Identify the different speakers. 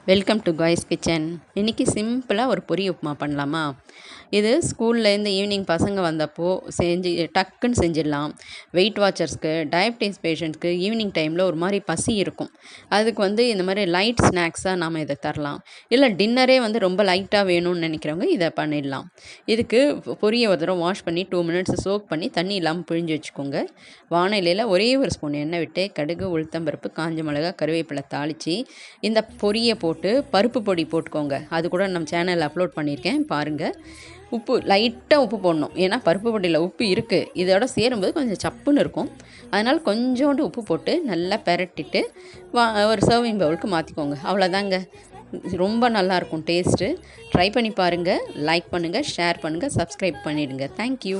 Speaker 1: Welcome to guys kitchen. இன்றைக்கி சிம்பிளாக ஒரு பொரி உப்புமா பண்ணலாமா? இது ஸ்கூல்லேருந்து ஈவினிங் பசங்க வந்தப்போ டக்குன்னு செஞ்சிடலாம். வெயிட் வாட்சர்ஸ்க்கு, டயபிட்டிஸ் பேஷண்ட்ஸ்க்கு ஈவினிங் டைமில் ஒரு மாதிரி பசி இருக்கும். அதுக்கு இந்த மாதிரி லைட் ஸ்நாக்ஸாக நாம் இதை தரலாம். இல்லை டின்னரே ரொம்ப லைட்டாக வேணும்னு நினைக்கிறவங்க இதை பண்ணிடலாம். இதுக்கு பொரியை ஒரு தடவை வாஷ் பண்ணி 2 மினிட்ஸ் சோக் பண்ணி தண்ணி இல்லாமல் பிழிஞ்சு வச்சுக்கோங்க. வானிலையில் ஒரே ஒரு ஸ்பூன் எண்ணெய் விட்டு கடுகு, உளுத்தம்பருப்பு, காஞ்ச மிளகாய், கருவேப்பிலை தாளித்து இந்த பொரியை போட்டு பருப்பு பொடி போட்டுக்கோங்க. அது கூட நம்ம சேனலில் அப்லோட் பண்ணியிருக்கேன், பாருங்கள். உப்பு லைட்டாக உப்பு போடணும், ஏன்னா பருப்பு பொடியில் உப்பு இருக்குது. இதோட சேரும்போது கொஞ்சம் சப்புன்னு இருக்கும். அதனால் கொஞ்சோண்டு உப்பு போட்டு நல்லா பெரட்டிட்டு ஒரு சர்விங் பவுலுக்கு மாற்றிக்கோங்க. அவ்வளோதாங்க. ரொம்ப நல்லாயிருக்கும் டேஸ்ட்டு. ட்ரை பண்ணி பாருங்கள். லைக் பண்ணுங்கள், ஷேர் பண்ணுங்கள், சப்ஸ்கிரைப் பண்ணிவிடுங்க. தேங்க்யூ.